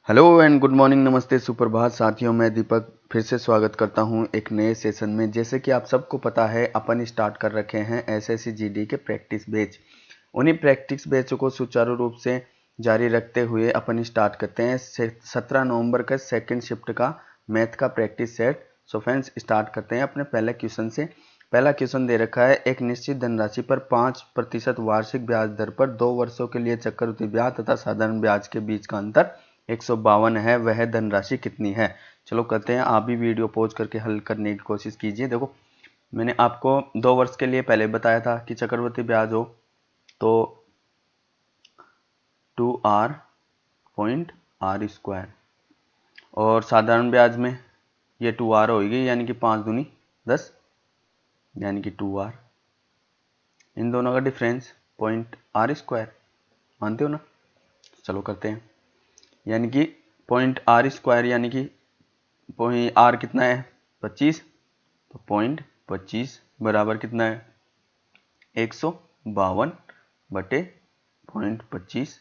Hello and good morning, नमस्ते, सुप्रभात साथियों। मैं दीपक फिर से स्वागत करता हूं एक नए सेशन में। जैसे कि आप सबको पता है, अपन स्टार्ट कर रखे हैं एसएससी जीडी के प्रैक्टिस बैच। उन्हीं प्रैक्टिस बैच को सुचारू रूप से जारी रखते हुए अपन स्टार्ट करते हैं 17 नवंबर का सेकंड शिफ्ट का मैथ का practice set. So friends, start करते हैं अपने पहले क्वेश्चन से। पहला क्वेश्चन दे रखा है, एक निश्चित धनराशि पर 5% वार्षिक ब्याज दर पर 2 वर्षों के लिए चक्रवृद्धि ब्याज तथा साधारण ब्याज के बीच का अंतर 152 है, वह धनराशि कितनी है। चलो करते हैं, आप भी वीडियो पॉज करके हल करने की कोशिश कीजिए। देखो, मैंने आपको 2 वर्ष के लिए पहले बताया था कि चक्रवृद्धि ब्याज हो तो 2r पॉइंट r स्क्वायर, और साधारण ब्याज में ये 2r होगी, यानी कि 5 दूनी 10, यानी कि 2r। इन दोनों का डिफरेंस पॉइंट r स्क्वायर, मानते हो ना। चलो करते हैं, यानी कि पॉइंट r स्क्वायर यानी कि r कितना है 25, तो पॉइंट 25 बराबर कितना है 152 बटे पॉइंट 25।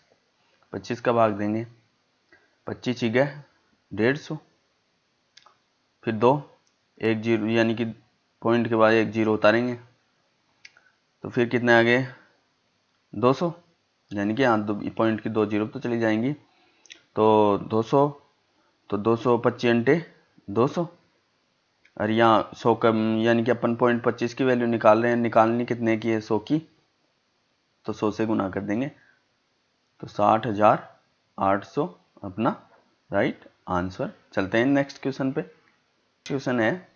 25 का भाग देंगे, 25 ही गए 150, फिर 2 एक जीरो, यानी कि पॉइंट के बाद एक जीरो उतारेंगे तो फिर कितने आ गए 200, यानी कि पॉइंट की 2 जीरो तो चली जाएंगी, तो 200, तो 225 अंटे 200, और यहाँ 100 का, यानी कि अपन पॉइंट 25 की वैल्यू निकाल रहे हैं, निकालनी कितने की है 100 की, तो 100 से गुना कर देंगे, तो 60,800 अपना राइट आंसर। चलते हैं नेक्स्ट क्वेश्चन पे। क्वेश्चन है,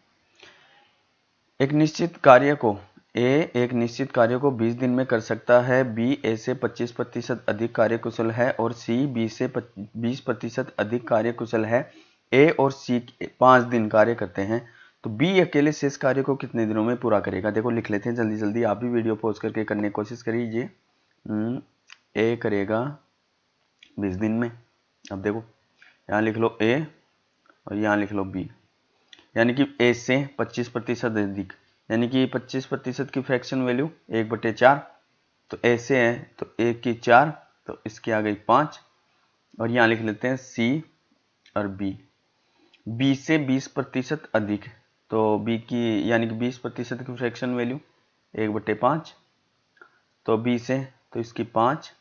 एक निश्चित कार्य को एक निश्चित कार्य को 20 दिन में कर सकता है, बी ए से 25% अधिक कार्यकुशल है और सी बी से 20% अधिक कार्यकुशल है। ए और सी 5 दिन कार्य करते हैं, तो बी अकेले शेष कार्य को कितने दिनों में पूरा करेगा। देखो लिख लेते हैं जल्दी जल्दी, आप भी वीडियो पॉज करके करने की कोशिश करिए। ए करेगा 20 दिन में। अब देखो, यहाँ लिख लो ए और यहाँ लिख लो बी, यानी कि ए से 25% अधिक, यानी कि 25% की फ्रैक्शन वैल्यू 1/4, तो ए से है तो 1 की 4, तो इसकी आ गई 5, और यहाँ लिख लेते हैं सी और बी। बी से 20% अधिक, तो बी की यानी कि 20% की फ्रैक्शन वैल्यू 1/5, तो बी से तो इसकी 5,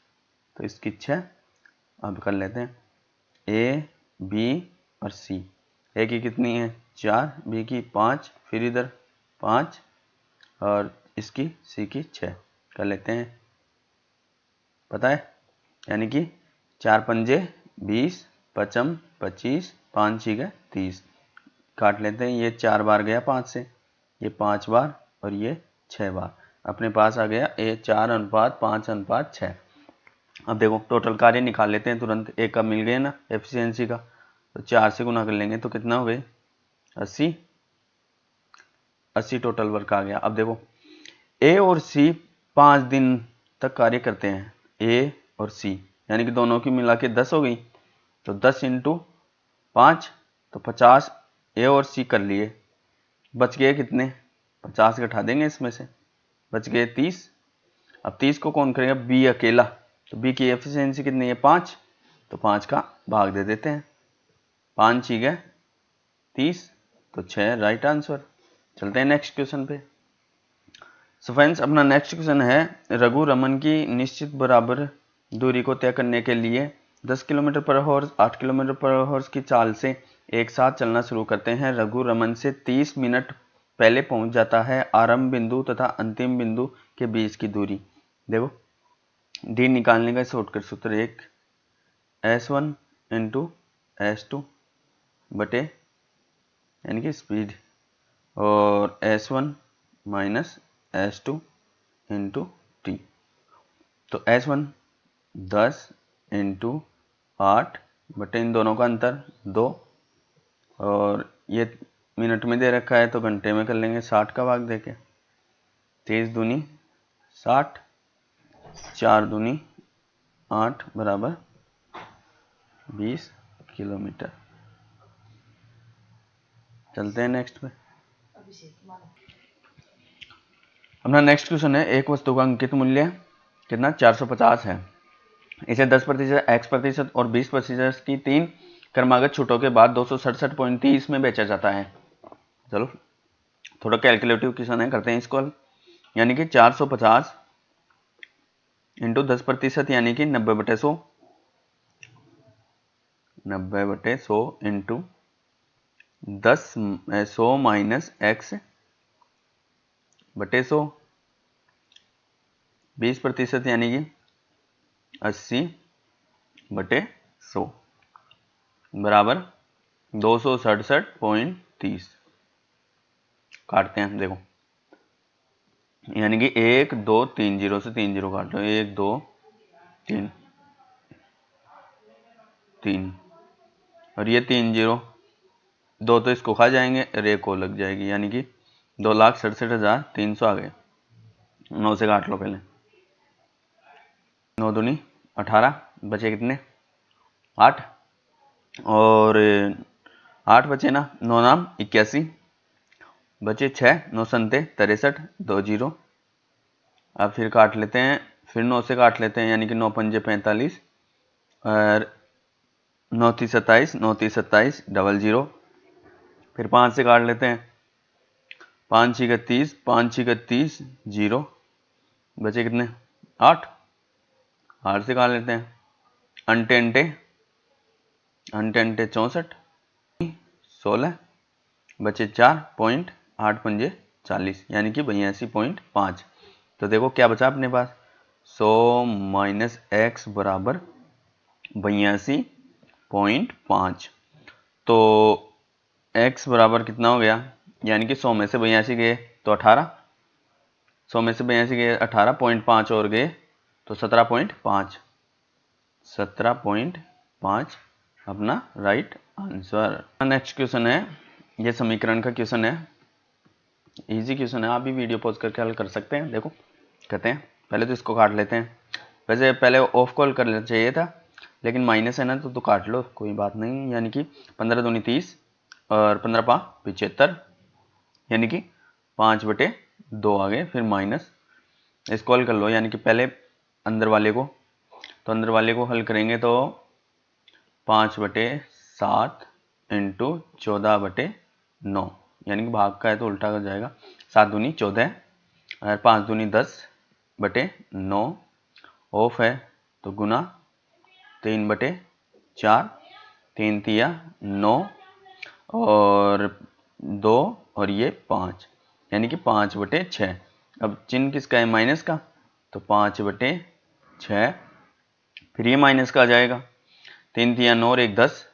तो इसकी 6। अब कर लेते हैं ए बी और सी। ए की कितनी है 4, बी की 5, फिर इधर 5 और इसकी सी की 6। कर लेते हैं, पता है, यानी कि 4 पंजे 20, 5 25, 5 6 30। काट लेते हैं, ये 4 बार गया 5 से, ये 5 बार और ये 6 बार। अपने पास आ गया ए 4:5:6। अब देखो टोटल कार्य निकाल लेते हैं तुरंत। एक का मिल गया ना एफिशिएंसी का, तो 4 से गुना कर लेंगे तो कितना हो गए 80 टोटल वर्क आ गया। अब देखो ए और सी 5 दिन तक कार्य करते हैं, ए और सी, यानी कि दोनों की मिला के 10 हो गई, तो 10 × 5 तो 50 ए और सी कर लिए। बच गए कितने 50 घटा देंगे इसमें से, बच गए 30। अब 30 को कौन करेगा बी अकेला, तो बी की एफिशिएंसी कितनी है 5, तो 5 का भाग दे देते हैं, 5 ही गए 30, तो 6 राइट आंसर। चलते हैं नेक्स्ट क्वेश्चन पे। सो फ्रेंड्स, अपना नेक्स्ट क्वेश्चन है, रघु रमन की निश्चित बराबर दूरी को तय करने के लिए 10 kilometre per hour 8 kilometre per hour की चाल से एक साथ चलना शुरू करते हैं। रघु रमन से 30 मिनट पहले पहुंच जाता है। आरंभ बिंदु तथा अंतिम बिंदु के बीच की दूरी। देखो डी निकालने का शॉर्टकट सूत्र एक S1 × S2 बटे, यानी कि स्पीड, और S1 - S2 × T, तो S1 10 × 8 बटे इन दोनों का अंतर 2, और ये मिनट में दे रखा है तो घंटे में कर लेंगे 60 का भाग देके, 23 दूनी 60, 4 दूनी 8 बराबर 20 किलोमीटर। चलते हैं नेक्स्ट पे। अपना नेक्स्ट क्वेश्चन है, एक वस्तु का अंकित मूल्य कितना 450 है। इसे 10%, X% और 20% की 3 क्रमागत छूटों के बाद 267.30 में बेचा जाता है। चलो थोड़ा कैलकुलेटिव क्वेश्चन है, करते हैं इसको हल। यानी कि 450 इंटू 10% यानी कि 90/100, 90/100 इंटू 100 माइनस x बटे 100, 20% यानी कि 80/100 बराबर 267.30। काटते हैं, देखो यानी कि 1 2 3 0 से 3 0 काट लो, 1 2 3 3 और ये 3 0, 2 तो इसको खा जाएंगे और 1 को लग जाएगी, यानी कि 2,67,300 आ गए। 9 से काट लो पहले, 9 दूनी 18, बचे कितने 8, और 8 बचे ना, 9 नाम 81, बचे 6, 9 संते 63, 2 0। अब फिर काट लेते हैं, फिर 9 से काट लेते हैं, यानी कि 9 पंजे 45 और 9 3 27, 9 3 27, 00। फिर 5 से काट लेते हैं, 5 6 31, 5 6 31, 0, बचे कितने 8, 8 से काट लेते हैं, अंटे अंटे 64, 16, बचे 4, पॉइंट 8 पंजे 40, यानी कि 82.5। तो देखो क्या बचा अपने पास, 100 माइनस एक्स बराबर 82.5। तो x बराबर कितना हो गया, यानी कि 100 में से 82 गए तो 18, 100 में से 82 गए 18.5 और गए तो 17.5, 17.5 अपना राइट आंसर। नेक्स्ट क्वेश्चन है, ये समीकरण का क्वेश्चन है, इजी क्वेश्चन है, आप भी वीडियो पॉज करके हल कर सकते हैं। देखो कहते हैं, पहले तो इसको काट लेते हैं, वैसे पहले ऑफ कॉल कर लेना चाहिए था, लेकिन माइनस है ना तो काट लो, कोई बात नहीं। यानी कि 15 दूनी 30 और 15 5 75, यानी कि 5/2 आ गए। फिर माइनस, इसको हल कर लो, यानी कि पहले अंदर वाले को, तो अंदर वाले को हल करेंगे तो 5/7 इंटू 14/9, यानी कि भाग का है तो उल्टा हो जाएगा, 7 दूनी 14 और 5 दूनी 10/9, ऑफ है तो गुना 3/4, 3 तिया 9 और 2 और ये 5, यानी कि 5/6। अब चिन्ह किसका है, माइनस का, तो 5/6, फिर ये माइनस का आ जाएगा, 3 तिया 9 और 1 10,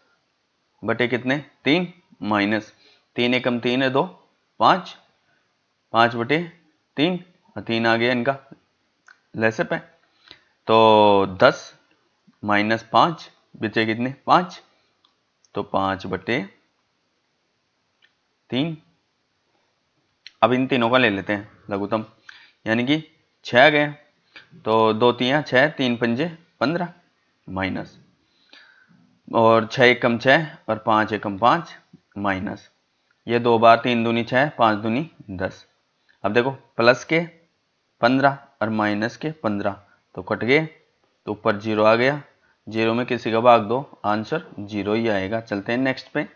बटे कितने 3, माइनस 3 एकम 3 है 2 5, 5/3 और 3 आ गया इनका लैसअप है, तो 10 माइनस 5 बचे कितने 5, तो 5/3। अब इन तीनों का ले लेते हैं लघुत्तम, यानी कि 6 आ गए, तो 2 3 6, 3 पंजे 15, माइनस, और 6 एकम 6 और 5 एकम 5, माइनस, ये 2 बार 3 दूनी 6, 5 दूनी 10। अब देखो प्लस के 15 और माइनस के 15 तो कट गए, तो ऊपर 0 आ गया, 0 में किसी का भाग दो, आंसर 0 ही आएगा। चलते हैं नेक्स्ट पे।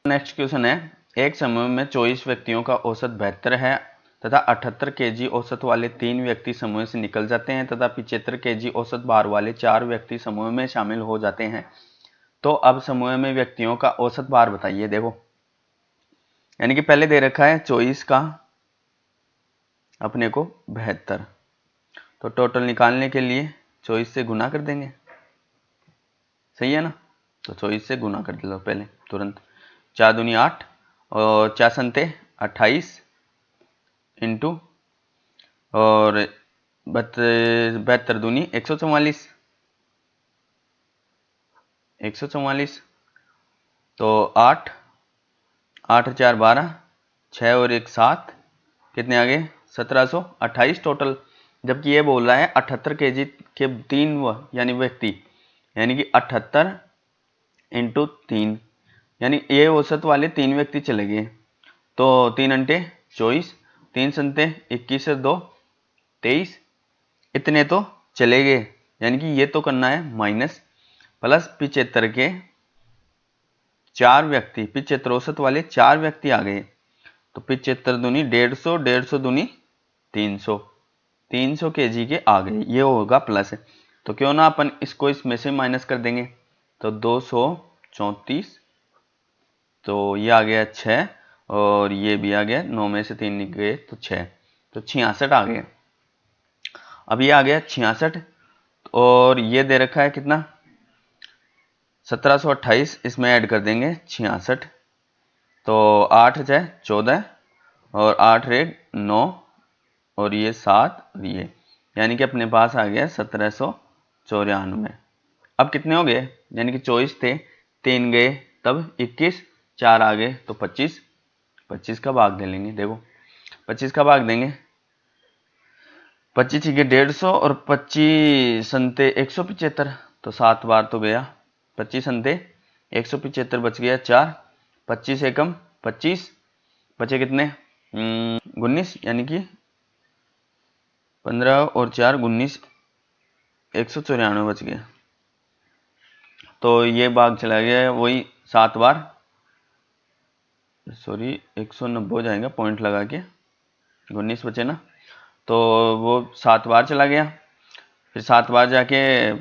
नेक्स्ट क्वेश्चन है, एक समूह में 24 व्यक्तियों का औसत 72 है तथा 78 kg औसत वाले 3 व्यक्ति समूह से निकल जाते हैं तथा 75 kg औसत भार वाले 4 व्यक्ति समूह में शामिल हो जाते हैं। तो अब समूह में व्यक्तियों का औसत भार बताइए। देखो यानी कि पहले दे रखा है 24 का, अपने को 72, तो टोटल निकालने के लिए 24 से गुना कर देंगे, सही है ना, तो 24 से गुना कर दो पहले तुरंत, 4 दूनी 8 और 4 संते 28 इंटू और 72 दूनी 144, 144, तो 8 8 4 12, 6 और 1 7, कितने आ गए 1728 टोटल। जबकि ये बोल रहा है 78 kg के 3 यानी व्यक्ति, यानी कि 78 इंटू 3, यानी ये औसत वाले 3 व्यक्ति चले गए, तो 3 अंटे 24, 3 संते 21 से 2 23, इतने तो चले गए, यानी कि ये तो करना है माइनस, प्लस 75 के 4 व्यक्ति, 75 औसत वाले 4 व्यक्ति आ गए, तो 75 दूनी 150, 150 दूनी 300, 300 kg के आ गए, ये होगा प्लस है। तो क्यों ना अपन इसको इसमें से माइनस कर देंगे, तो 234, तो ये आ गया 6 और ये भी आ गया, 9 में से 3 निकल गए तो 6, तो 66 आ गया। अब ये आ गया 66 और ये दे रखा है कितना 1728, इसमें ऐड कर देंगे 66, तो 8 जाए 14 और 8 रेड 9 और ये 7 और ये, यानी कि अपने पास आ गया 1794। अब कितने हो गए, यानी कि 24 थे, 3 गए तब 21, 4 आ गए तो 25, 25 का भाग दे लेंगे। देखो 25 का भाग देंगे, 25 के 150 और 25 संते 175, तो 7 बार तो गया, 25 संते 175 बच गया 4, 25 एकम 25, बचे कितने 19, यानी कि 15 और 4 19, 194 बच गया। तो ये भाग चला गया वही 7 बार, सॉरी 190 हो जाएगा पॉइंट लगा के, 19 बचे ना, तो वो 7 बार चला गया, फिर 7 बार जाके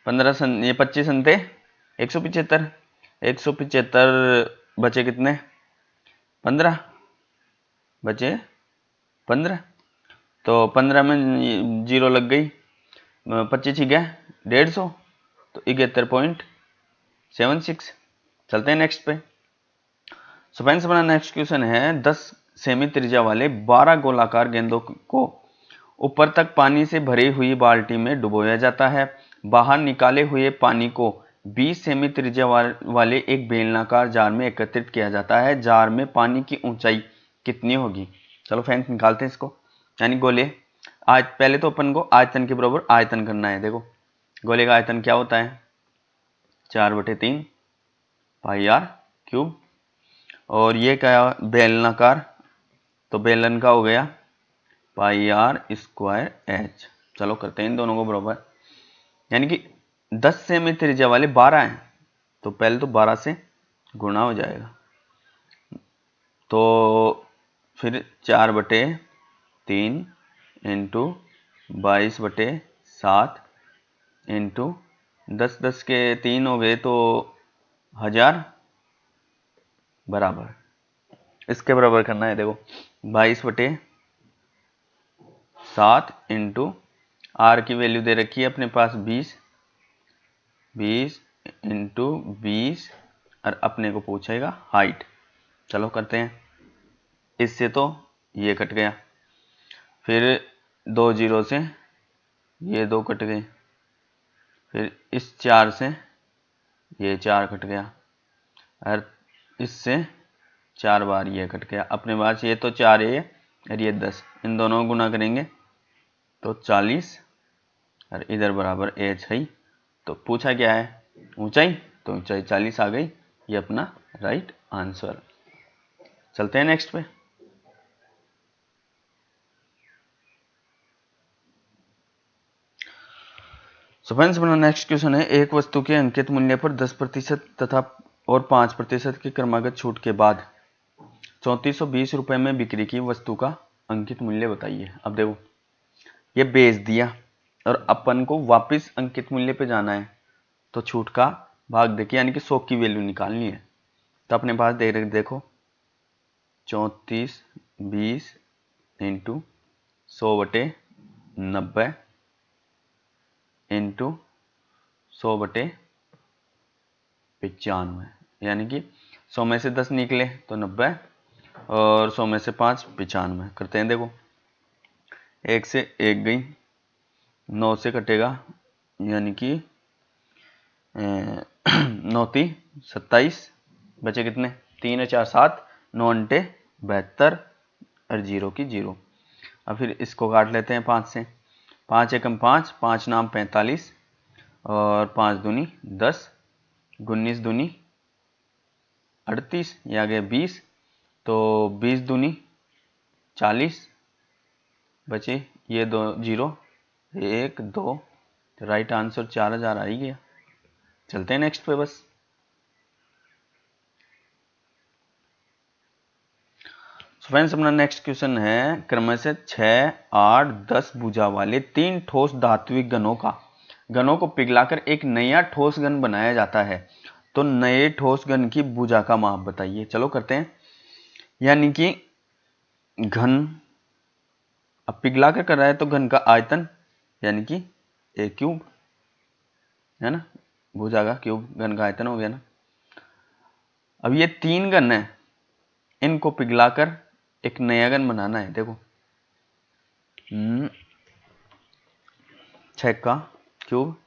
15 ये 25 संते 175, 175 बचे कितने 15, बचे 15, तो 15 में 0 लग गई, 25 ही गया 150, तो 71.76। चलते हैं नेक्स्ट पे। सो फ्रेंड्स अपना नेक्स्ट क्वेश्चन है 10 सेमी त्रिज्या वाले 12 गोलाकार गेंदों को ऊपर तक पानी से भरी हुई बाल्टी में डुबोया जाता है। बाहर निकाले हुए पानी को 20 सेमी त्रिज्या वाले एक बेलनाकार जार में एकत्रित किया जाता है। जार में पानी की ऊंचाई कितनी होगी? चलो फ्रेंड्स निकालते हैं इसको। यानी गोले आज पहले तो अपन को आयतन के बराबर आयतन करना है। देखो गोले का आयतन क्या होता है 4/3 पाई आर क्यूब, और ये क्या बेलनाकार, तो बेलन का हो गया पाई आर स्क्वायर एच। चलो करते हैं इन दोनों को बराबर, यानी कि 10 सेमी त्रिज्या वाले 12 हैं, तो पहले तो 12 से गुणा हो जाएगा, तो फिर 4/3 इंटू 22/7 इंटू 10, 10 के 3 हो गए तो 1000 बराबर, इसके बराबर करना है। देखो 22/7 इंटू आर की वैल्यू दे रखी है अपने पास 20, 20 इंटू 20 और अपने को पूछेगा हाइट। चलो करते हैं, इससे तो ये कट गया, फिर 2 जीरो से ये 2 कट गए, फिर इस 4 से ये 4 कट गया और इससे 4 बार ये कट गया। अपने पास ये तो 4 है और ये 10, इन दोनों को गुना करेंगे तो 40 और इधर बराबर एच है। तो पूछा क्या है ऊंचाई, तो ऊंचाई 40 आ गई, ये अपना राइट आंसर। चलते हैं नेक्स्ट पे। सो फ्रेंड्स अपना नेक्स्ट क्वेश्चन है एक वस्तु के अंकित मूल्य पर 10% तथा और 5% की क्रमागत छूट के बाद 3420 रुपए में बिक्री की वस्तु का अंकित मूल्य बताइए। अब देखो ये बेच दिया और अपन को वापस अंकित मूल्य पे जाना है, तो छूट का भाग देखिए, यानी कि 100 की वैल्यू निकालनी है। तो अपने पास देखो 3420 इंटू 100/90 इंटू 100/95, यानी कि 100 में से 10 निकले तो 90 और 100 में से 5 95। करते हैं, देखो 1 से 1 गई, 9 से कटेगा यानी कि 9 27, बचे कितने 3 4 7, 9 अंटे 72 और 0 की 0। अब फिर इसको काट लेते हैं 5 से, 5 एकम 5, 5 नाम 45 और 5 दूनी 10, 19 दूनी 38, ये आ गया 20, तो 20 दूनी 40, बचे ये 2 0 1 2, राइट आंसर 4000 आ ही गया। चलते हैं नेक्स्ट पे बस। फ्रेंड्स अपना नेक्स्ट क्वेश्चन है क्रम से 6, 8, 10 भुजा वाले 3 ठोस धात्विक घनों को पिघलाकर एक नया ठोस घन बनाया जाता है, तो नए ठोस घन की भुजा का माप बताइए। चलो करते हैं। यानी कि घन अब पिघलाकर कर रहा है तो घन का आयतन यानी कि a क्यूब है ना, भुजा का क्यूब घन का आयतन हो गया ना। अब ये 3 घन है, इनको पिघलाकर एक नया घन बनाना है। देखो 6 का क्यूब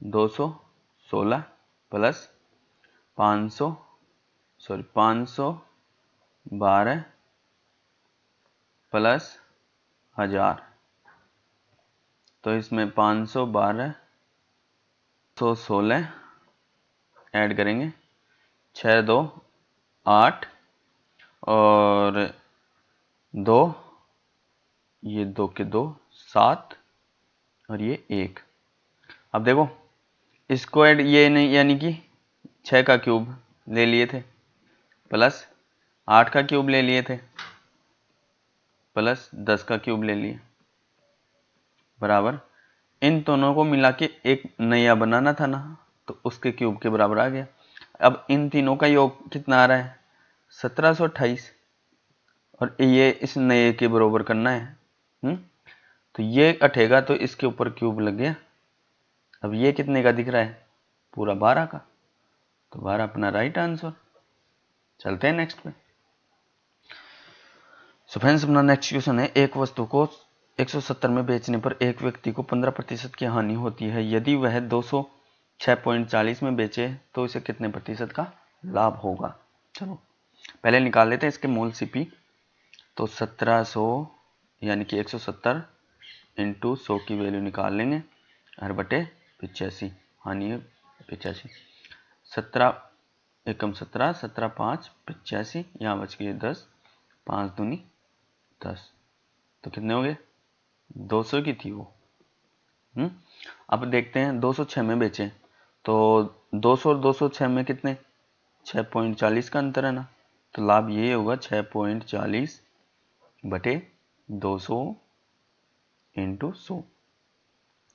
216 प्लस 512 प्लस 1000, तो इसमें 512 116 ऐड करेंगे, 6 2 8 और 2, ये 2 के 2 7 और ये 1। अब देखो इसको ऐड ये नहीं, यानी कि 6 का क्यूब ले लिए थे प्लस 8 का क्यूब ले लिए थे प्लस 10 का क्यूब ले लिए बराबर, इन दोनों को मिला के एक नया बनाना था ना, तो उसके क्यूब के बराबर आ गया। अब इन तीनों का योग कितना आ रहा है 1728, और ये इस नए के बराबर करना है। तो ये अठेगा तो इसके ऊपर क्यूब लग गया। अब ये कितने का दिख रहा है पूरा 12 का, तो 12 अपना राइट आंसर। चलते हैं नेक्स्ट पे। सो फ्रेंड्स अपना नेक्स्ट क्वेश्चन है एक वस्तु को 170 में बेचने पर एक व्यक्ति को 15% की हानि होती है, यदि वह 206.40 में बेचे तो इसे कितने प्रतिशत का लाभ होगा। चलो पहले निकाल लेते हैं इसके मोल सीपी। तो 1700 यानी कि 170 इंटू 100 की वैल्यू निकाल लेंगे, हर बटे 85, हानि है 85, 17 एकम 17 17 5 85, यहाँ बच गए 10, 5 दूनी 10, तो कितने हो गए 200 की थी वो। अब देखते हैं 206 में बेचे तो 200 और 206 में कितने 6.40 का अंतर है ना, तो लाभ ये होगा 6.40 बटे 200 इंटू 100,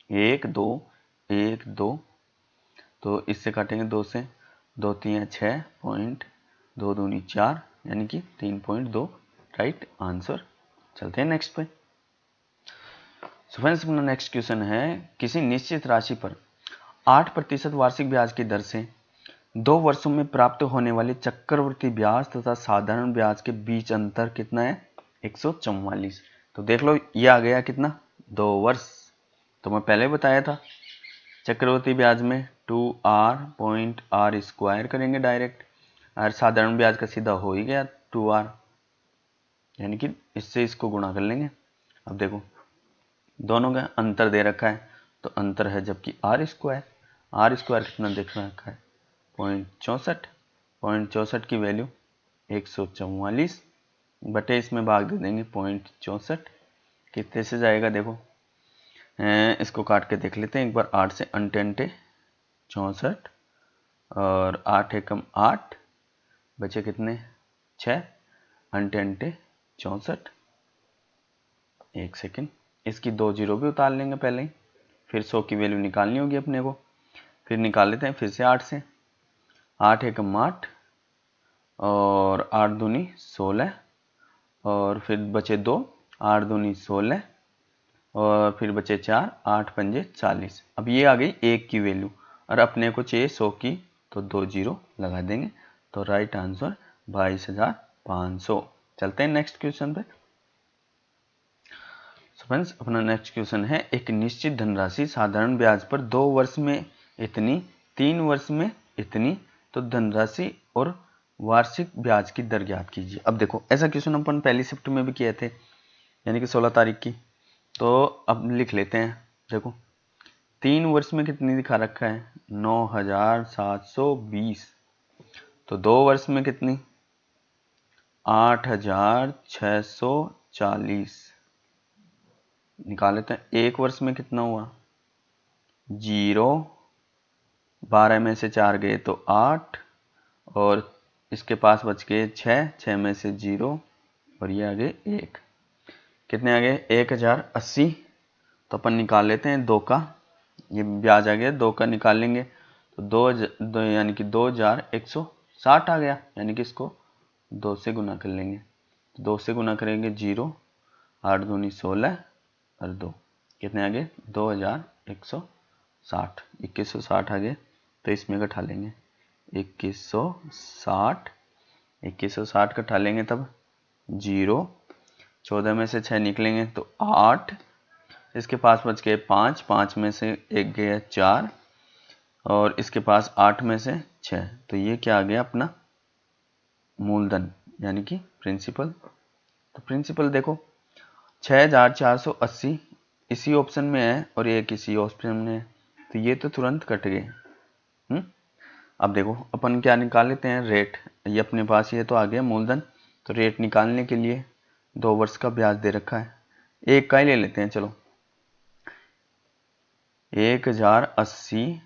1 2 1 2, तो इससे काटेंगे 2 से, 2 3 6 पॉइंट 2 दूनी 4 यानी कि 3.2 राइट आंसर। चलते हैं नेक्स्ट पे। सो फ्रेंड्स अपना नेक्स्ट क्वेश्चन है किसी निश्चित राशि पर 8% वार्षिक ब्याज की दर से 2 वर्षों में प्राप्त होने वाले चक्रवृद्धि ब्याज तथा साधारण ब्याज के बीच अंतर कितना है 144। तो देख लो ये आ गया कितना 2 वर्ष, तो मैं पहले बताया था चक्रवृद्धि ब्याज में 2r.r² करेंगे डायरेक्ट, और साधारण ब्याज का सीधा हो ही गया 2r, यानी कि इससे इसको गुणा कर लेंगे। अब देखो दोनों का अंतर दे रखा है, तो अंतर है जबकि r² कितना देख रखा है 0.64 की वैल्यू 144 बटे इसमें भाग दे देंगे 0.64, कितने से जाएगा देखो इसको काट के देख लेते हैं एक बार। 8 से अंटे 64 और 8 एकम 8 बचे कितने 6, अंटे 64, एक सेकेंड इसकी 2 जीरो भी उतार लेंगे पहले ही, फिर 100 की वैल्यू निकालनी होगी अपने को, फिर निकाल लेते हैं फिर से 8 से, 8 एकम 8 और 8 दूनी 16 और फिर बचे 2, 8 दूनी 16 और फिर बचे 4, 8 पंजे 40। अब ये आ गई 1 की वैल्यू और अपने को चाहिए 100 की, तो 2 जीरो लगा देंगे, तो राइट आंसर 22,500। चलते हैं नेक्स्ट क्वेश्चन पे। फ्रेंड्स अपना नेक्स्ट क्वेश्चन है एक निश्चित धनराशि साधारण ब्याज पर 2 वर्ष में इतनी 3 वर्ष में इतनी, तो धनराशि और वार्षिक ब्याज की दर ज्ञात कीजिए। अब देखो ऐसा क्वेश्चन अपन पहली शिफ्ट में भी किए थे, यानी कि 16 तारीख की, तो अब लिख लेते हैं। देखो 3 वर्ष में कितनी दिखा रखा है 9,720, तो 2 वर्ष में कितनी 8,640 निकाल लेते हैं। 1 वर्ष में कितना हुआ 0, 12 में से 4 गए तो 8 और इसके पास बच के 6, 6 में से 0 और ये आगे 1, कितने आ गए 1080। तो अपन निकाल लेते हैं 2 का, ये ब्याज आ गया 2 का निकाल लेंगे तो 2 यानी कि 2160 आ गया, यानी कि इसको 2 से गुना कर लेंगे। 2 से गुना करेंगे 0, 8 दूनी 16 और 2, कितने आ गए 2160, 2160 आ गए। तो इसमें घटा लेंगे 2160, 2160 घटा लेंगे तब 0, 14 में से 6 निकलेंगे तो 8, इसके पास बच गए 5, 5 में से 1 गया 4 और इसके पास 8 में से 6, तो ये क्या आ गया अपना मूलधन यानी कि प्रिंसिपल। तो प्रिंसिपल देखो 6480 इसी ऑप्शन में है और ये किसी ऑप्शन में है, तो ये तो तुरंत कट गए। अब देखो अपन क्या निकाल लेते हैं रेट, ये अपने पास ये तो आ गया मूलधन, तो रेट निकालने के लिए 2 वर्ष का ब्याज दे रखा है, एक का ही ले लेते हैं चलो। 1080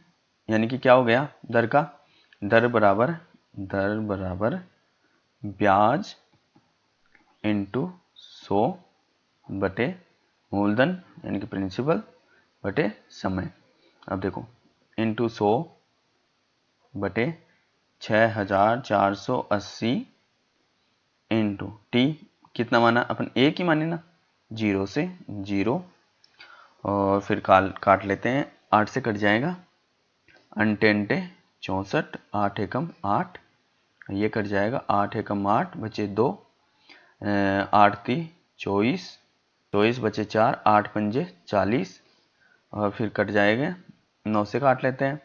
यानी कि क्या हो गया दर का, दर बराबर ब्याज इंटू 100 बटे मूलधन यानी कि प्रिंसिपल बटे समय। अब देखो इंटू 100 बटे 6480 इंटू टी, कितना माना अपन एक ही माने ना, 0 से 0 और फिर काट लेते हैं, 8 से कट जाएगा, अंटे अंटे 64, 8 एकम 8, ये कट जाएगा 8 एकम 8 बचे 2, 8 ती 24, 24 बचे 4, 8 पंजे 40 और फिर कट जाएगा 9 से काट लेते हैं,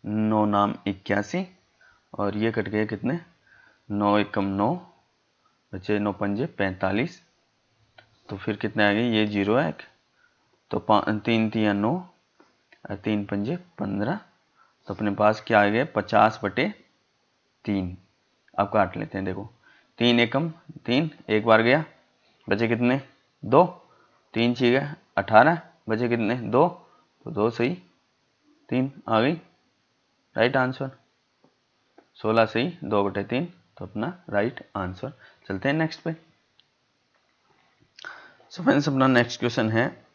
9 नाम 81 और ये कट गए कितने 9 एकम 9 बचे 9 पंजे 45, तो फिर कितने आ गए ये 0 है तो 3 तिया 9 और 3 पंजे 15, तो अपने पास क्या आ गया 50 बटे 3। अब काट लेते हैं, देखो 3 एकम 3 एक बार गया, बचे कितने 2, 3 छीगे 18 बचे कितने 2, तो 2 सही 3 आ गई राइट आंसर, 16 सही 2 बटे 3, तो अपना राइट आंसर। चलते हैं नेक्स्ट पे। सो फ्रेंड्स अपना नेक्स्ट क्वेश्चन है,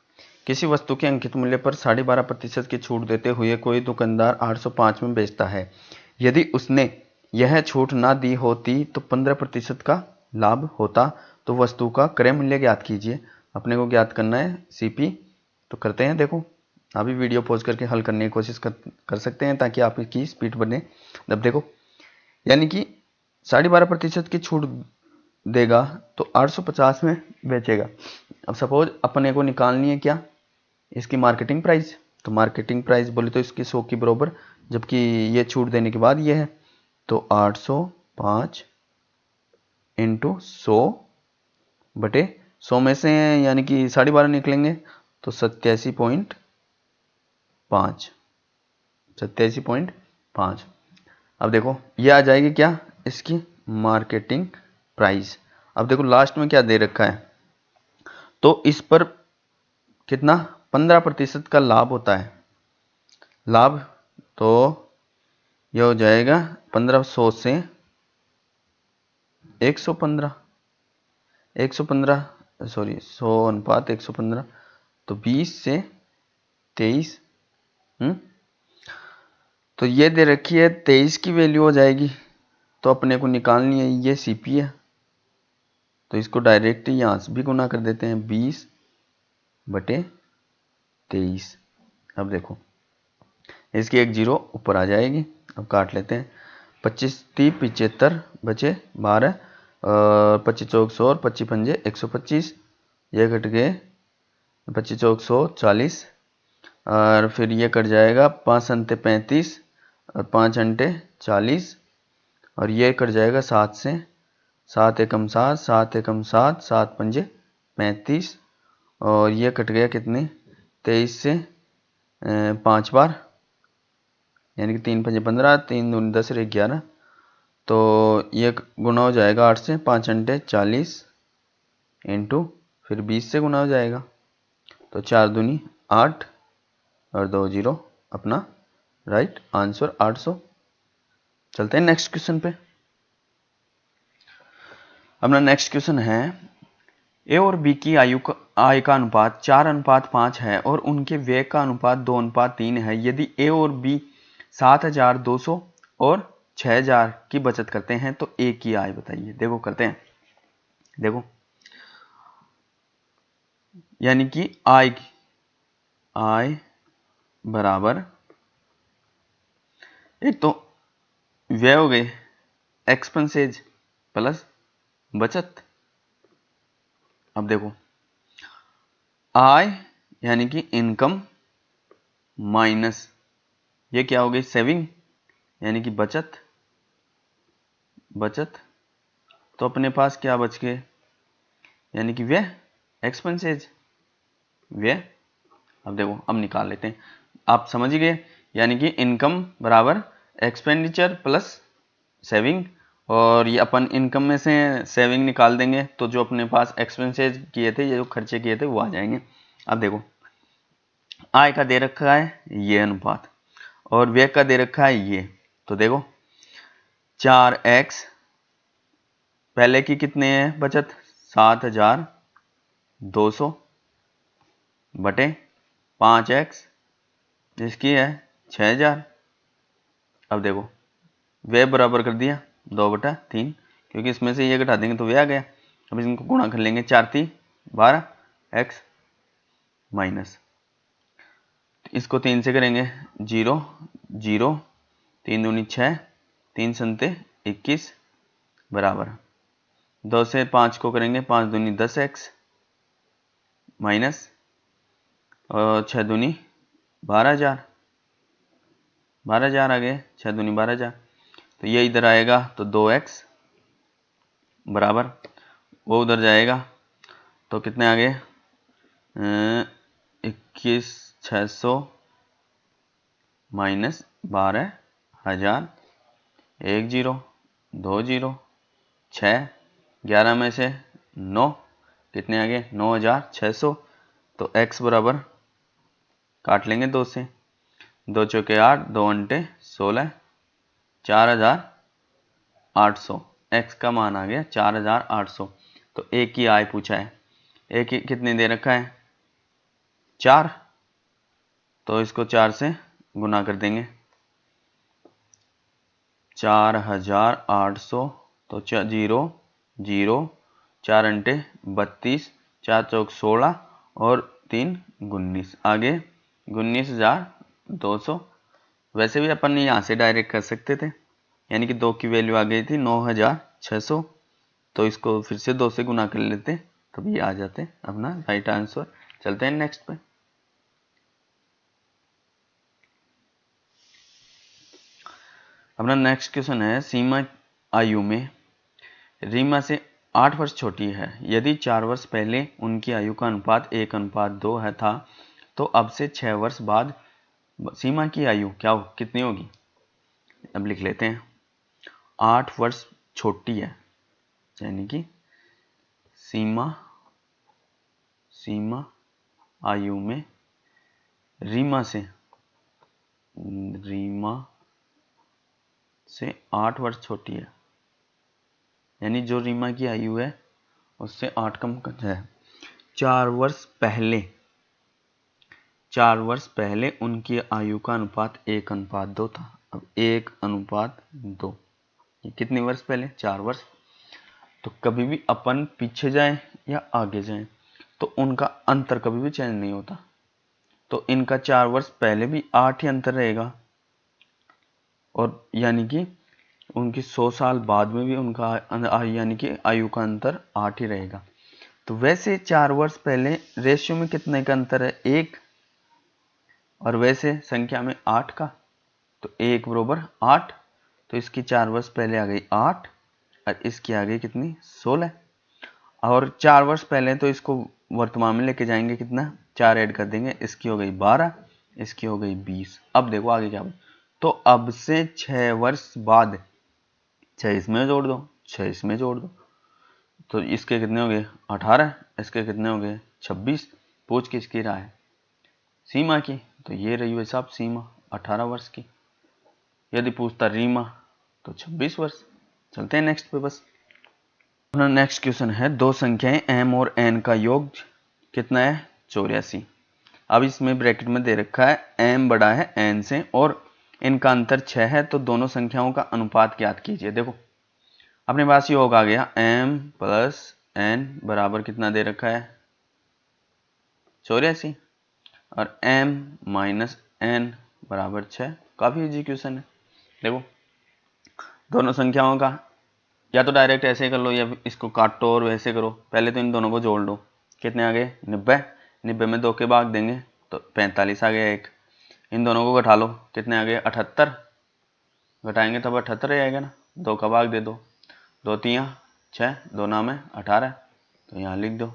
किसी वस्तु के अंकित मूल्य पर 12.5% की छूट देते हुए कोई दुकानदार 805 में बेचता है, यदि उसने यह छूट ना दी होती तो 15% का लाभ होता, तो वस्तु का क्रय मूल्य ज्ञात कीजिए। अपने को ज्ञात करना है सीपी, तो करते हैं, देखो अभी वीडियो पॉज करके हल करने की कोशिश कर सकते हैं ताकि आपकी स्पीड बढ़े। अब देखो यानी कि 12.5% की छूट देगा तो 850 में बेचेगा। अब सपोज अपने को निकालनी है क्या इसकी मार्केटिंग प्राइस, तो मार्केटिंग प्राइस बोले तो इसकी 100 की बराबर, जबकि ये छूट देने के बाद ये है, तो 805 इंटू 100 बटे 100 में से यानी कि 12.5 निकलेंगे तो 87.5। अब देखो ये आ जाएगी क्या इसकी मार्केटिंग प्राइस। अब देखो लास्ट में क्या दे रखा है, तो इस पर कितना 15% का लाभ होता है, लाभ तो यह हो जाएगा 1500 से 115, 115 सॉरी 100 अनुपात 115, तो 20 से 23, तो ये दे रखी है 23 की वैल्यू हो जाएगी, तो अपने को निकालनी है ये सीपी है, तो इसको डायरेक्ट यहाँ से भी गुना कर देते हैं 20 बटे 23। अब देखो इसकी एक 0 ऊपर आ जाएगी, अब काट लेते हैं, 25 30 75 बचे 12 और 25 चौक 100 और 25 पंजे 125, ये कट गए 25 चौक 100 40 और फिर ये कट जाएगा 5 अंटे 35 और 5 अंटे 40 और ये कट जाएगा 7 से, 7 एकम 7, 7 एकम 7, 7 पंजे 35 और ये कट गया कितने 23 से 5 बार यानी कि 3 पंजे 15, 3 दूनी 10 और 11, तो ये गुना हो जाएगा 8 से, 5 अंटे 40 इंटू फिर 20 से गुना हो जाएगा, तो 4 दूनी 8 और 2 0, अपना राइट आंसर 800। चलते हैं नेक्स्ट क्वेश्चन पे। अपना नेक्स्ट क्वेश्चन है ए और बी की आय का अनुपात 4:5 है और उनके व्यय का अनुपात 2:3 है। यदि ए और बी 7,200 और 6,000 की बचत करते हैं तो ए की आय बताइए। देखो करते हैं, देखो यानी कि आय बराबर, एक तो व्यय हो गए एक्सपेंसेज प्लस बचत। अब देखो आय यानी कि इनकम माइनस ये क्या हो गई सेविंग यानी कि बचत। तो अपने पास क्या बच गए यानी कि व्यय एक्सपेंसेज व्यय। अब देखो अब निकाल लेते हैं, आप समझ गए, यानी कि इनकम बराबर एक्सपेंडिचर प्लस सेविंग, और ये अपन इनकम में से सेविंग निकाल देंगे तो जो अपने पास एक्सपेंसेज किए थे, ये जो खर्चे किए थे वो आ जाएंगे। अब देखो आय का दे रखा है ये अनुपात और व्यय का दे रखा है ये, तो देखो 4x पहले की कितने है बचत 7,200 बटे 5x इसकी है 6,000। अब देखो व्यय बराबर कर दिया 2/3 क्योंकि इसमें से ये घटा देंगे तो व्यय आ गया। अब इनको गुणा कर लेंगे 4×3 12 x माइनस इसको 3 से करेंगे 0 0 3 दूनी 6 3 संते 21 बराबर 2 से 5 को करेंगे 5 दूनी 10x माइनस और 6 दूनी 12,000 आ गए 6 दूनी 12,000। तो ये इधर आएगा तो 2x बराबर वो उधर जाएगा तो कितने आ गए 21,600 माइनस 12,000 1 0 2 0 6 11 में से 9 कितने आ गए 9,600। तो x बराबर काट लेंगे 2 से 2 चौके 8 2 अंटे 16 4,800 x का मान आ गया 4,800। तो ए की आय पूछा है, ए की कितने दे रखा है 4, तो इसको 4 से गुना कर देंगे 4,800 तो 0 0 4 अंटे 32 4 चौक 16 और 3 19 आगे 19,200। वैसे भी अपन यहाँ से डायरेक्ट कर सकते थे, यानी कि 2 की वैल्यू आ गई थी 9,600, तो इसको फिर से 2 से गुना कर लेते तब ये आ जाते अपना राइट आंसर। चलते हैं नेक्स्ट पे। अपना नेक्स्ट क्वेश्चन है सीमा आयु में रीमा से 8 वर्ष छोटी है। यदि 4 वर्ष पहले उनकी आयु का अनुपात 1:2 है था तो अब से 6 वर्ष बाद सीमा की आयु कितनी होगी। अब लिख लेते हैं 8 वर्ष छोटी है यानी कि सीमा आयु में रीमा से 8 वर्ष छोटी है, यानी जो रीमा की आयु है उससे 8 कम है। 4 वर्ष पहले उनकी आयु का अनुपात 1:2 था। अब 1:2 ये कितने वर्ष पहले 4 वर्ष। तो कभी भी अपन पीछे जाएं या आगे जाएं तो उनका अंतर कभी भी चेंज नहीं होता। तो इनका 4 वर्ष पहले भी 8 ही अंतर रहेगा और यानी कि उनकी 100 साल बाद में भी उनका यानी कि आयु का अंतर 8 ही रहेगा। तो वैसे 4 वर्ष पहले रेशियो में कितने का अंतर है 1, और वैसे संख्या में 8 का, तो 1 बराबर 8। तो इसकी 4 वर्ष पहले आ गई 8 और इसकी आ गई कितनी 16, और 4 वर्ष पहले तो इसको वर्तमान में लेके जाएंगे कितना 4 ऐड कर देंगे, इसकी हो गई 12 इसकी हो गई 20। अब देखो आगे क्या, तो अब से 6 वर्ष बाद 6 इसमें जोड़ दो 6 इसमें जोड़ दो, तो इसके कितने हो गए 18 इसके कितने हो गए 26। पूछ किसकी रहा है सीमा की, तो ये रही वैसे आप सीमा 18 वर्ष की। यदि पूछता रीमा तो 26 वर्ष। चलते हैं नेक्स्ट पे बस। अपना नेक्स्ट क्वेश्चन है, दो संख्याएं m और n का योग कितना है? 84। अब इसमें ब्रैकेट में दे रखा है m बड़ा है n से और इनका अंतर 6 है, तो दोनों संख्याओं का अनुपात ज्ञात कीजिए। देखो अपने पास योग आ गया m प्लस n बराबर कितना दे रखा है? 84 और m माइनस n बराबर 6। काफी इजी क्वेश्चन है। देखो दोनों संख्याओं का या तो डायरेक्ट ऐसे कर लो या इसको काटो और वैसे करो। पहले तो इन दोनों को जोड़ लो, कितने आ गए? 90। 90 में 2 के भाग देंगे तो 45 आ गया एक। इन दोनों को घटा लो, कितने आ गए? 78। घटाएंगे तब 78 आएगा ना। 2 का भाग दे दो, 2 3 6, 2 नाम है 18, तो यहाँ लिख दो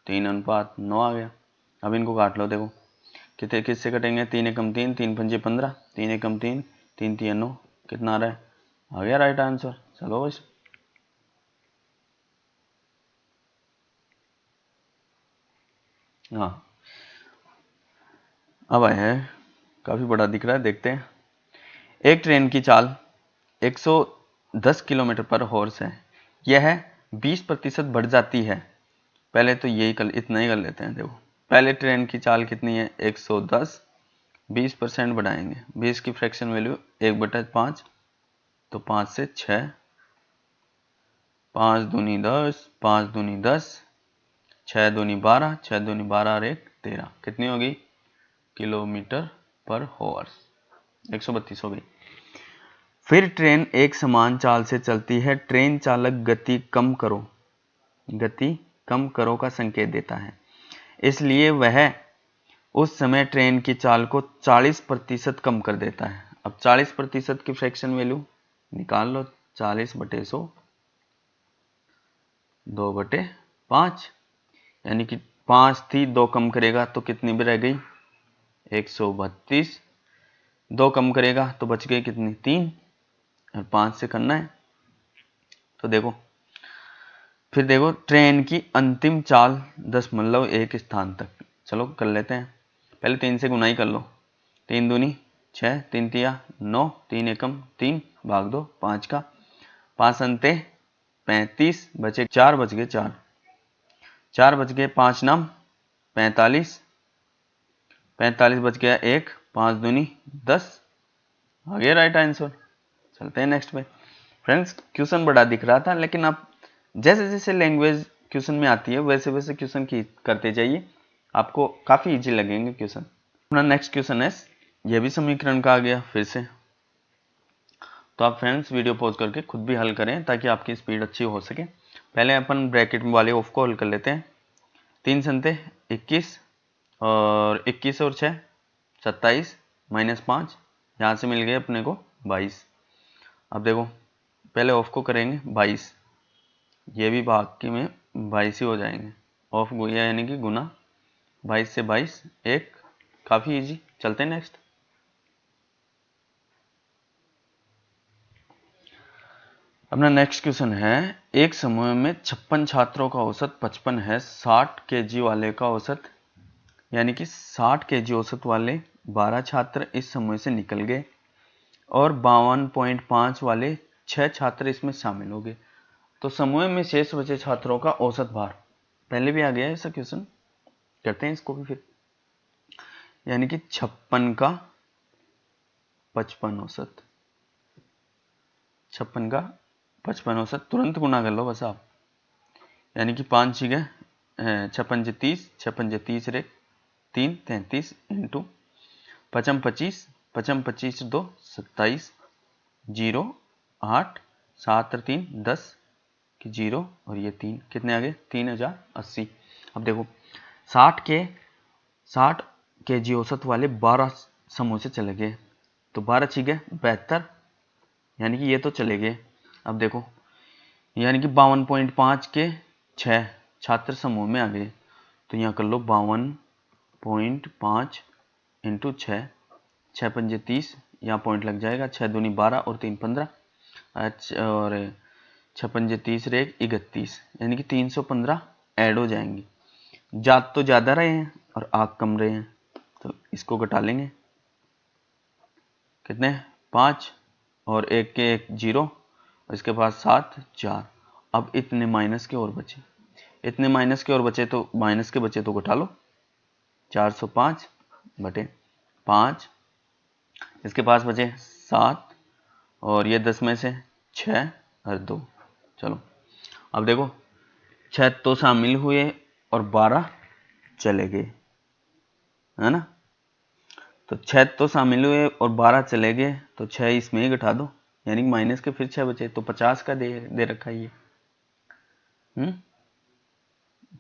3:9 आ गया। अब इनको काट लो। देखो कितने किससे कटेंगे? 3 एकम 3, 3 पंजे 15, 3 एकम 3, 3 3 9, कितना आ रहा है? आ गया राइट आंसर। चलो बस हाँ अब आया है, काफी बड़ा दिख रहा है, देखते हैं। एक ट्रेन की चाल 110 किलोमीटर पर हॉर्स है, यह 20% बढ़ जाती है। पहले तो यही कर, इतना ही कर लेते हैं। देखो पहले ट्रेन की चाल कितनी है? 110, 20% बढ़ाएंगे। 20 की फ्रैक्शन वैल्यू 1/5, तो 5 से 6, 5 दूनी 10, 5 दूनी 10, 6 दूनी 12, 6 दूनी 12 और 1 13, कितनी होगी? किलोमीटर पर हॉर्स। 132 हो गई। फिर ट्रेन एक समान चाल से चलती है, ट्रेन चालक गति कम करो का संकेत देता है, इसलिए वह उस समय ट्रेन की चाल को 40% कम कर देता है। अब 40% की फ्रैक्शन वैल्यू निकाल लो। 40/100 2/5, यानी कि 5 थी, 2 कम करेगा तो कितनी भी रह गई? 132। 2 कम करेगा तो बच गई कितनी? 3, और 5 से करना है। तो देखो फिर देखो ट्रेन की अंतिम चाल 0.1 स्थान तक। चलो कर लेते हैं। पहले 3 से गुनाई कर लो। 3 दूनी 6, 3 तिया 9, 3 एकम 3, भाग दो 5 का, 5 अंते 35, बचे 4, बच गए 4, 4 बच गए 5 नाम 45, 45 बच गया 1, 5 दूनी 10, आ गया राइट आंसर। चलते हैं नेक्स्ट पे। फ्रेंड्स क्वेश्चन बड़ा दिख रहा था, लेकिन आप जैसे जैसे लैंग्वेज क्वेश्चन में आती है वैसे वैसे क्वेश्चन की करते जाइए, आपको काफी इजी लगेंगे क्वेश्चन। अपना नेक्स्ट क्वेश्चन है, यह भी समीकरण का आ गया फिर से। तो आप फ्रेंड्स वीडियो पॉज करके खुद भी हल करें ताकि आपकी स्पीड अच्छी हो सके। पहले अपन ब्रैकेट वाले ऑफ को हल कर लेते हैं। 3 संते 21 और 21 और 6 27 -5, यहाँ से मिल गए अपने को 22। अब देखो पहले ऑफ को करेंगे 22, ये भी भाग के में 22 ही हो जाएंगे। ऑफ गुया यानी कि गुना, 22 से 22 1, काफी इजी। चलते हैं नेक्स्ट। अपना नेक्स्ट क्वेश्चन है, एक समूह में 56 छात्रों का औसत 55 है, 60 केजी वाले का औसत यानी कि 60 केजी औसत वाले 12 छात्र इस समूह से निकल गए और 52.5 वाले 6 छात्र इसमें शामिल हो गए, तो समूह में शेष बचे छात्रों का औसत भार। पहले भी आ गया ऐसा क्वेश्चन, करते हैं इसको भी फिर। यानी कि 56 का 55 औसत, 56 का 55 औसत, तुरंत गुना कर लो बस आप। यानी कि 5 6 56 30, 56 30 रे 3 33 इंटू 55 25, 55 25 2 27, 0 8 7 3 10 कि 0 और ये 3, कितने आ गए? 3080। अब देखो 60 केजी औसत वाले 12 समूह से चले गए, तो 12 6 72, यानी कि ये तो चले गए। अब देखो यानी कि 52.5 के 6 छात्र समूह में आ गए, तो यहाँ कर लो 52.5 इंटू 6, 6 पंजे 30, यहाँ पॉइंट लग जाएगा, 6 दूनी 12 और 3 15, और 6 पंजे 30 रे 31, यानी कि 315 ऐड हो जाएंगे। जात तो ज़्यादा रहे हैं और आग कम रहे हैं, तो इसको घटा लेंगे। कितने? 5 और 1 के 1 0, और इसके बाद 7 4, अब इतने माइनस के और बचे, इतने माइनस के और बचे तो माइनस के बचे तो घटा लो, 405 बटे 5, इसके पास बचे 7 और ये 10 में से 6 और 2। चलो अब देखो 6 तो शामिल हुए और 12 चले गए, है ना। तो 6 तो शामिल हुए और 12 चले गए, तो 6 इसमें ही घटा दो, यानी माइनस के फिर 6 बचे, तो 50 का दे रखा है ये,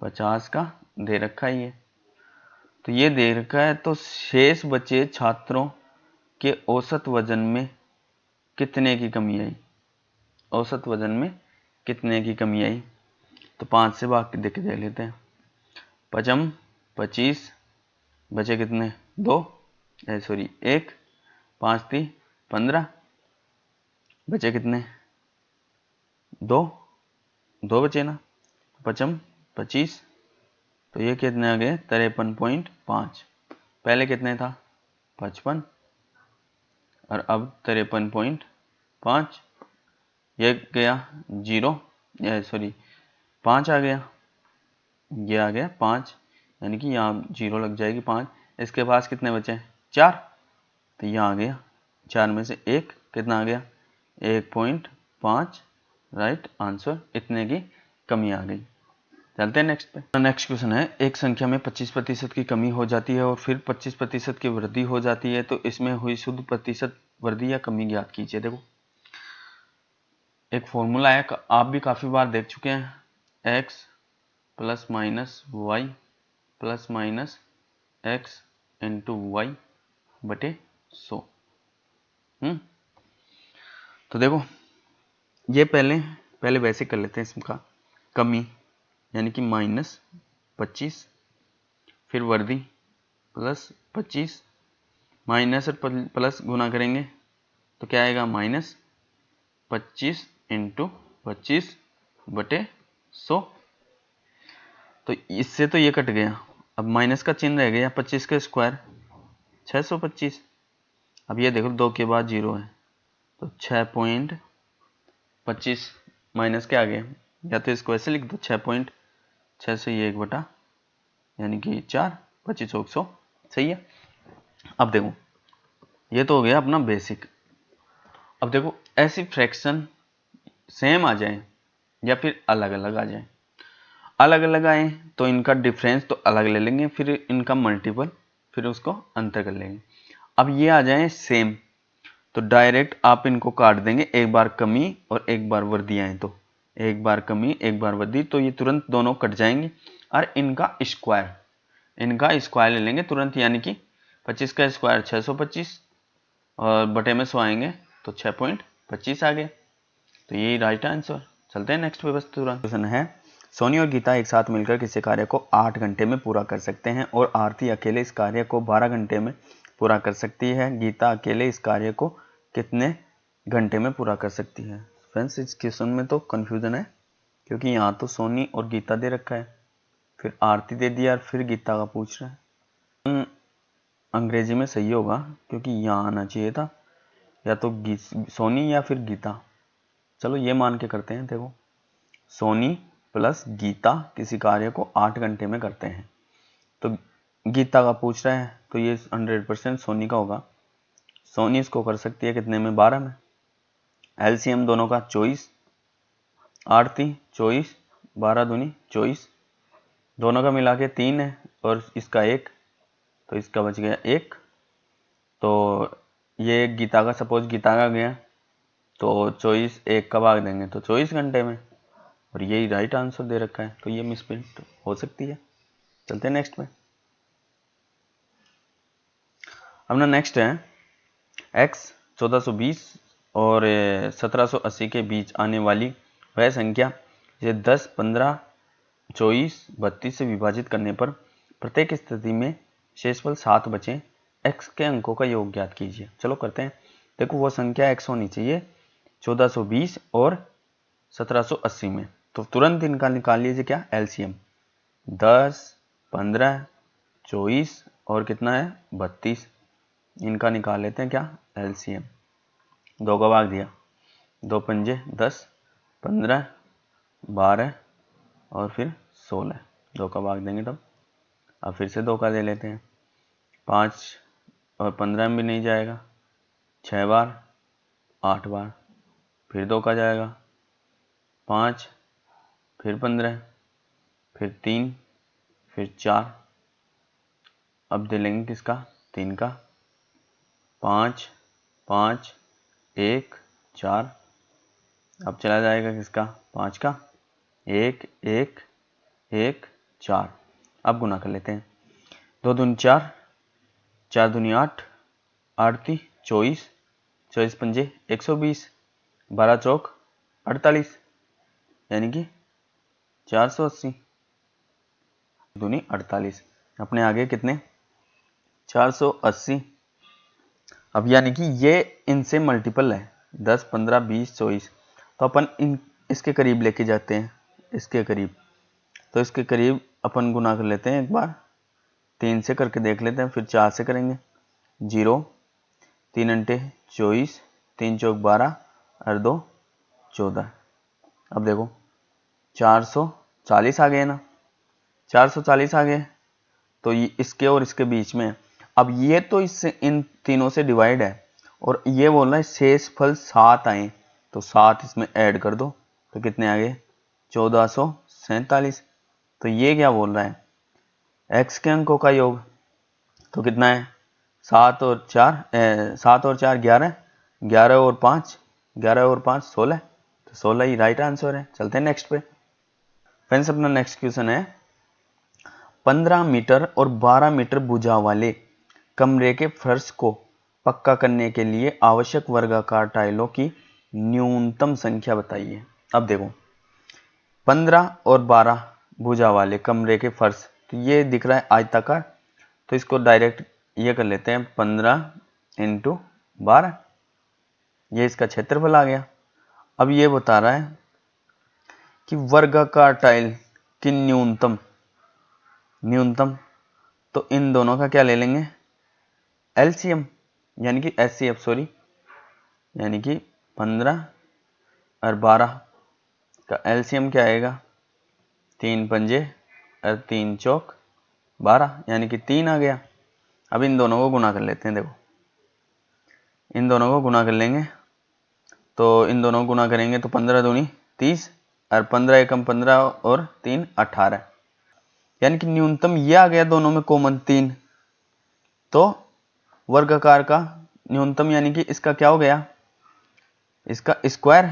50 का दे रखा है ये। तो ये दे रखा है, तो शेष बचे छात्रों के औसत वजन में कितने की कमी आई, औसत वजन में कितने की कमी आई। तो 5 से भाग के देख लेते हैं। 5 25 बचे कितने, 2 सॉरी 1, 5 3 15 बचे कितने, 2 बचे ना, 5 25, तो ये कितने आ गए 53.5। पहले कितने था 55 और अब 53.5, ये गया 0 सॉरी 5 आ गया, ये आ गया 5, यानी कि यहाँ 0 लग जाएगी 5। इसके पास कितने बचे 4, तो यहाँ आ गया 4 में से 1 कितना आ गया 1.5, राइट आंसर, इतने की कमी आ गई। चलते हैं नेक्स्ट पे। नेक्स्ट क्वेश्चन है, एक संख्या में 25% की कमी हो जाती है और फिर 25% की वृद्धि हो जाती है, तो इसमें हुई शुद्ध प्रतिशत वृद्धि या कमी ज्ञात कीजिए। देखो एक फॉर्मूला है, आप भी काफी बार देख चुके हैं, x plus minus Y plus minus X into Y बटे 100। तो देखो ये पहले वैसे कर लेते हैं, इसका कमी यानी कि -25, फिर वृद्धि +25, माइनस और प्लस गुना करेंगे तो क्या आएगा -25 इंटू 25 बटे 100। तो इससे तो ये कट गया, अब माइनस का चिन्ह रह गया, 25 का स्क्वायर 625। अब ये देखो 2 के बाद 0 है, तो 6.25 माइनस के आगे, या तो इसको ऐसे लिख दो 6.6 से ये 1 बटा यानी कि 4, 25 100, सही है। अब देखो ये तो हो गया अपना बेसिक। अब देखो ऐसी फ्रैक्शन सेम आ जाए या फिर अलग अलग आ जाए, अलग अलग आए तो इनका डिफरेंस तो अलग ले लेंगे, फिर इनका मल्टीपल, फिर उसको अंतर कर लेंगे। अब ये आ जाए सेम, तो डायरेक्ट आप इनको काट देंगे, एक बार कमी और एक बार वृद्धि आए, तो एक बार कमी एक बार वृद्धि, तो ये तुरंत दोनों कट जाएंगे। और इनका स्क्वायर ले लेंगे तुरंत, यानी कि 25 का स्क्वायर 625 और बटे में 100 आएंगे तो 6.25 आ गए, तो यही राइट आंसर। चलते हैं नेक्स्ट पे, बस तुरंत क्वेश्चन है, सोनी और गीता एक साथ मिलकर किसी कार्य को 8 घंटे में पूरा कर सकते हैं और आरती अकेले इस कार्य को 12 घंटे में पूरा कर सकती है। गीता अकेले इस कार्य को कितने घंटे में पूरा कर सकती है। फ्रेंड्स इस क्वेश्चन में तो कंफ्यूजन है, क्योंकि यहाँ तो सोनी और गीता दे रखा है, फिर आरती दे दिया और फिर गीता का पूछ रहा है। अंग्रेजी में सही होगा, क्योंकि यहाँ आना चाहिए था या तो सोनी या फिर गीता। चलो ये मान के करते हैं। देखो सोनी प्लस गीता किसी कार्य को 8 घंटे में करते हैं, तो गीता का पूछ रहा है तो ये 100% सोनी का होगा। सोनी इसको कर सकती है कितने में 12 में। एलसीएम दोनों का 24, 8 3 24, 12 दूनी 24, दोनों का मिला के 3 है और इसका 1, तो इसका बच गया 1। तो ये गीता का, सपोज गीता का गया, तो 24 1 का भाग देंगे तो 24 घंटे में, और यही राइट आंसर दे रखा है, तो ये मिसप्रिंट हो सकती है। चलते हैं नेक्स्ट में। अपना नेक्स्ट है, x 1420 और 1780 के बीच आने वाली वह संख्या जिसे 10 15 24 32 से विभाजित करने पर प्रत्येक स्थिति में शेषफल 7 बचे, x के अंकों का योग ज्ञात कीजिए। चलो करते हैं। देखो वो संख्या x होनी चाहिए 1420 और 1780 में, तो तुरंत इनका निकाल लीजिए क्या एलसीएम, 10 15 24 और कितना है 32, इनका निकाल लेते हैं क्या एलसीएम। 2 का भाग दिया, 2 पंजे 10, 15 12 और फिर 16, 2 का भाग देंगे तब। अब फिर से 2 का दे लेते हैं, 5 और 15 में भी नहीं जाएगा, 6 बार 8 बार, फिर 2 का जाएगा, 5 फिर 15 फिर 3 फिर 4, अब दे लेंगे किसका, 3 का, 5 5 1 4, अब चला जाएगा किसका, 5 का, 1 1 1 4। अब गुना कर लेते हैं, 2 दूनी 4, 4 दूनी 8, 8 ती 24, 24 पंजे 120, 12 चौक 48, यानी कि 480 दूनी 48। अपने आगे कितने, 480। अब यानी कि ये इनसे मल्टीपल है, 10 15 20 24, तो अपन इसके करीब लेके जाते हैं, इसके करीब, तो इसके करीब अपन गुना कर लेते हैं एक बार, 3 से करके देख लेते हैं, फिर 4 से करेंगे, 0 3 अंटे 24, 3 चौक 12 और 2 14। अब देखो 440 आ गए ना, 440 आ गए, तो ये इसके और इसके बीच में। अब ये तो इससे इन तीनों से डिवाइड है, और ये बोल रहा है शेषफल 7 आए, तो 7 इसमें ऐड कर दो, तो कितने आ गए, 1447। तो ये क्या बोल रहा है, x के अंकों का योग, तो कितना है, 7 और 4 11, 11 और 5 16, तो 16 ही राइट आंसर है। चलते हैं नेक्स्ट पे। फ्रेंड्स अपना नेक्स्ट क्वेश्चन है, 15 मीटर और 12 मीटर भुजा वाले कमरे के फर्श को पक्का करने के लिए आवश्यक वर्गाकार टाइलों की न्यूनतम संख्या बताइए। अब देखो 15 और 12 भुजा वाले कमरे के फर्श, तो ये दिख रहा है आयताकार, तो इसको डायरेक्ट ये कर लेते हैं 15 × 12, ये इसका क्षेत्रफल आ गया। अब ये बता रहा है कि वर्गाकार टाइल की न्यूनतम, तो इन दोनों का क्या ले लेंगे, एलसीएम, यानी कि एचसीएफ सॉरी, यानी कि 15 और 12 का एलसीएम क्या आएगा, 3 पंजे और 3 चौक 12, यानी कि 3 आ गया। अब इन दोनों को गुना कर लेते हैं, देखो इन दोनों को गुना कर लेंगे, तो इन दोनों को गुना करेंगे तो 15 दूनी 30 और 15 एकम 15 और 3 18, यानी कि न्यूनतम ये आ गया, दोनों में कॉमन 3, तो वर्गाकार का न्यूनतम यानी कि इसका क्या हो गया, इसका स्क्वायर,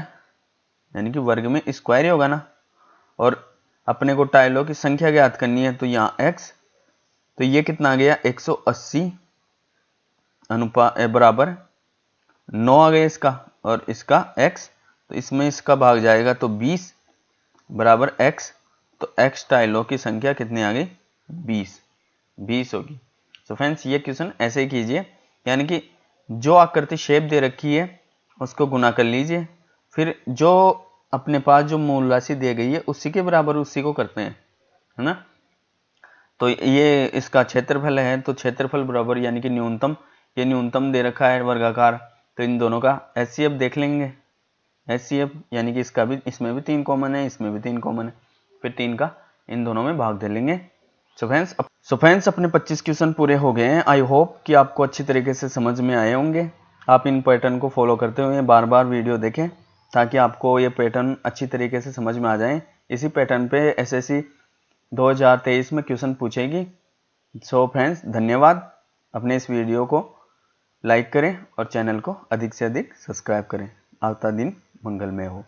यानी कि वर्ग में स्क्वायर ही होगा ना, और अपने को टाइलों की संख्या ज्ञात करनी है, तो यहाँ x, तो ये कितना आ गया, 180 अनुपात बराबर 9 आ गया इसका, और इसका x, तो इसमें इसका भाग जाएगा, तो 20 बराबर x, तो x टाइलों की संख्या कितनी आ गई, 20 होगी। तो फ्रेंड्स ये क्वेश्चन ऐसे ही कीजिए, यानी कि जो आकृति शेप दे रखी है उसको गुना कर लीजिए, फिर जो अपने पास जो मूल राशि दी गई है उसी के बराबर उसी को करते हैं, है ना। तो ये इसका क्षेत्रफल है, तो क्षेत्रफल बराबर यानी कि न्यूनतम, ये न्यूनतम दे रखा है वर्गाकार, तो इन दोनों का एचसीएफ देख लेंगे, एचसीएफ यानी कि इसका भी, इसमें भी 3 कॉमन है, इसमें भी 3 कॉमन है, फिर 3 का इन दोनों में भाग दे लेंगे। सो फ्रेंड्स अपने 25 क्वेश्चन पूरे हो गए हैं। आई होप कि आपको अच्छी तरीके से समझ में आए होंगे। आप इन पैटर्न को फॉलो करते हुए बार बार वीडियो देखें, ताकि आपको ये पैटर्न अच्छी तरीके से समझ में आ जाए। इसी पैटर्न पे एसएससी 2023 में क्वेश्चन पूछेगी। सो फ्रेंड्स धन्यवाद। अपने इस वीडियो को लाइक करें और चैनल को अधिक से अधिक सब्सक्राइब करें। आपका दिन मंगलमय हो।